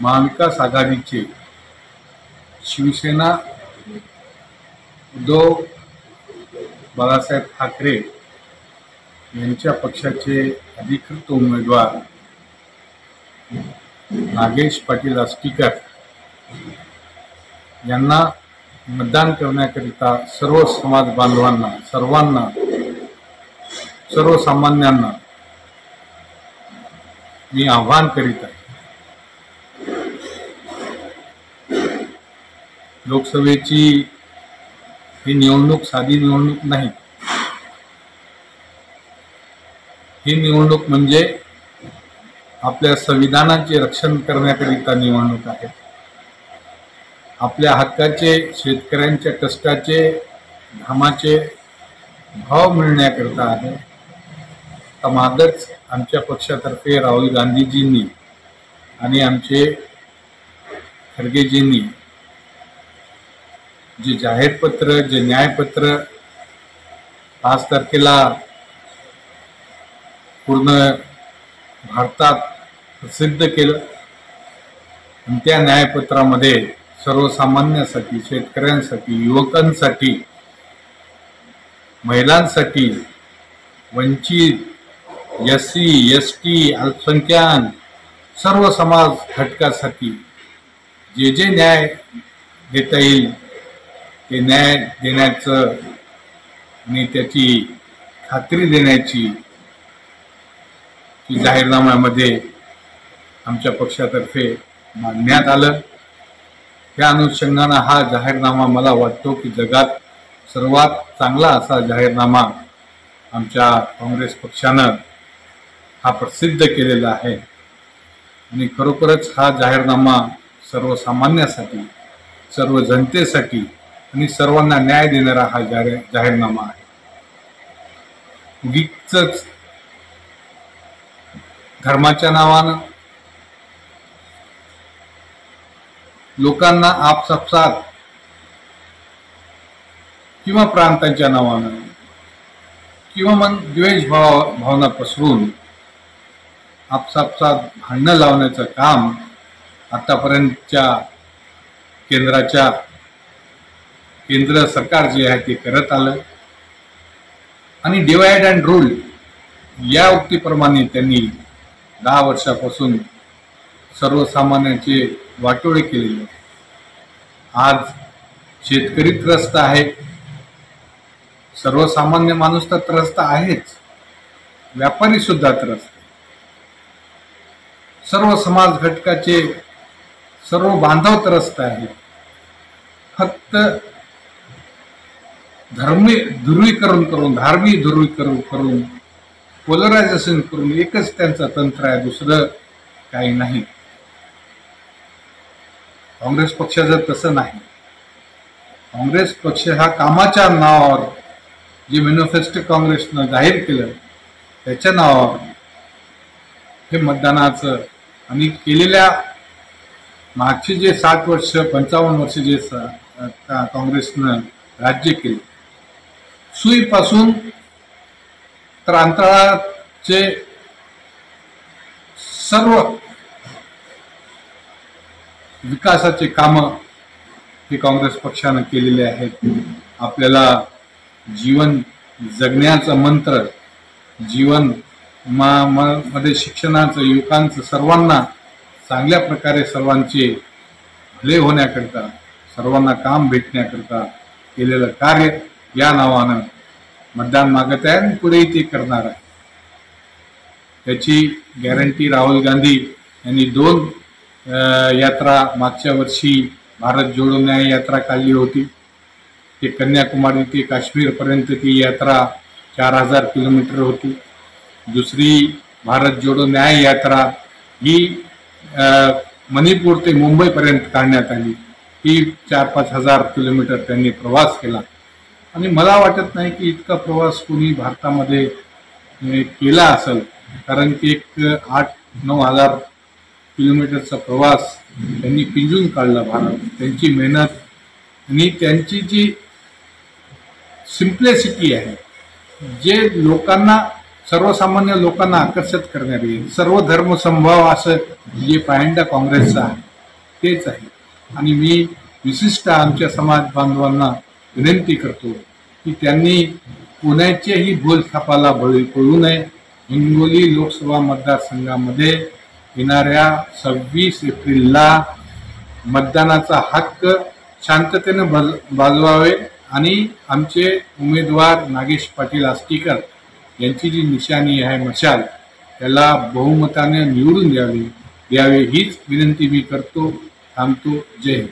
महाविकास आघाडीचे शिवसेना उद्धव बाळासाहेब ठाकरे यांच्या पक्षाचे अधिकृत उमेदवार नागेश पाटील आष्टीकर यांना मतदान करण्याकरिता सर्व समाज बांधवांना, सर्वांना, सर्वसामान्यांना मी आवाहन करीत आहे। लोकसभेची ही निवडणूक साधी निवडणूक नाही। ही निवडणूक म्हणजे आपल्या संविधानाचे रक्षण करण्याकरिता निवडणूक आहे। आपल्या हक्काचे, शेतकऱ्यांच्या कष्टाचे, घामाचे भाव मिळण्याकरिता आहे। मागच आमच्या पक्षातर्फे राहुल गांधीजींनी आणि आमचे खरगेजींनी जे जाहीर पत्र, जे न्यायपत्र 5 तारखेला पूर्ण भारतात प्रसिद्ध केलं आणि त्या न्यायपत्रामध्ये सर्वसामान्यांसाठी, शेतकऱ्यांसाठी, युवकांसाठी, महिलांसाठी, वंचित, एससी, एसटी, अल्पसंख्याक सर्व समाज घटकासाठी जे जे न्याय देता येईल ते न्याय देण्याचं आणि त्याची खात्री देण्याची जाहीरनाम्यामध्ये आमच्या पक्षातर्फे मांडण्यात आलं। त्या अनुषंगाने हा जाहीरनामा मला वाटतो की जगात सर्वात चांगला असा जाहीरनामा आमच्या काँग्रेस पक्षानं हा प्रसिद्ध केलेला आहे आणि खरोखरच हा जाहीरनामा सर्वसामान्यांसाठी, सर्व जनतेसाठी आणि सर्वांना न्याय देणारा हा जाहीरनामा आहे। उगीचच धर्माच्या नावानं लोकांना आपसापसात किंवा प्रांतांच्या नावानं किंवा मग द्वेष भावना पसरून आपसापसात भांडणं लावण्याचं काम आतापर्यंतच्या केंद्र सरकार जे आहे ते करत आलं आणि डिवाइड अँड रूल या उक्तीप्रमाणे त्यांनी 10 वर्षापासून सर्वसामान्यांचे वाटोळे केलेले। आज शेतकरी त्रस्त आहे, सर्वसामान्य माणूस तर त्रस्त आहेच, व्यापारी सुद्धा त्रस्त, सर्व समाज घटकाचे सर्व बांधव त्रस्त आहेत। फक्त धार्मिक ध्रुवीकरण करून पोलरायझेशन करून एकच त्यांचं तंत्र आहे, दुसरं काही नाही। काँग्रेस पक्षाचं तसं नाही। काँग्रेस पक्ष हा कामाच्या नावावर जे मॅनिफेस्टो काँग्रेसनं जाहीर केलं त्याच्या नावावर हे मतदानाचं आणि केलेल्या मागचे जे 60 वर्ष 55 वर्ष जे काँग्रेसनं राज्य केले, सुईपासून तर अंतराळाचे सर्व विकासाचे कामं हे काँग्रेस पक्षानं केलेले आहेत। आपल्याला जीवन जगण्याचा मंत्र, जीवन मध्ये शिक्षणाचं, युवकांचं, सर्वांना चांगल्या प्रकारे सर्वांचे भले होण्याकरता, सर्वांना काम भेटण्याकरता केलेलं कार्य या नावानं मतदान मागत आहे आणि पुढेही ते करणार आहे। त्याची गॅरंटी राहुल गांधी यांनी 2 यात्रा मागच्या वर्षी भारत जोडो न्याय यात्रा काढली होती। ते कन्याकुमारी ते काश्मीरपर्यंत ती यात्रा 4000 किलोमीटर होती। दुसरी भारत जोडो न्याय यात्रा ही मणिपूर ते मुंबईपर्यंत काढण्यात आली। ही 4-5 हजार किलोमीटर त्यांनी प्रवास केला आणि मला वाटत नाही की इतका प्रवास कोणी भारतामध्ये केला असेल, कारण की एक 8-9 हजार किलोमीटरचा प्रवास त्यांनी पिंजून काढला भारत। त्यांची मेहनत आणि त्यांची जी सिम्प्लिसिटी आहे, जे लोकांना, सर्वसामान्य लोकांना आकर्षित करणारी, सर्व धर्म समभाव असं जे पायंडा काँग्रेसचा आहे तेच आहे. आणि मी विशिष्ट आमच्या समाज बांधवांना विनंती करतो की त्यांनी कोणाच्याही बोलथापाला बळी पडू नये. हिंगोली लोकसभा मतदारसंघामध्ये येणाऱ्या 26 एप्रिलला मतदानाचा हक्क शांततेने बाजवावे आणि आमचे उमेदवार नागेश पाटील आष्टीकर यांची जी निशाणी आहे मशाल, त्याला बहुमताने निवडून द्यावे हीच विनंती मी करतो. थांबतो. जय हिंद.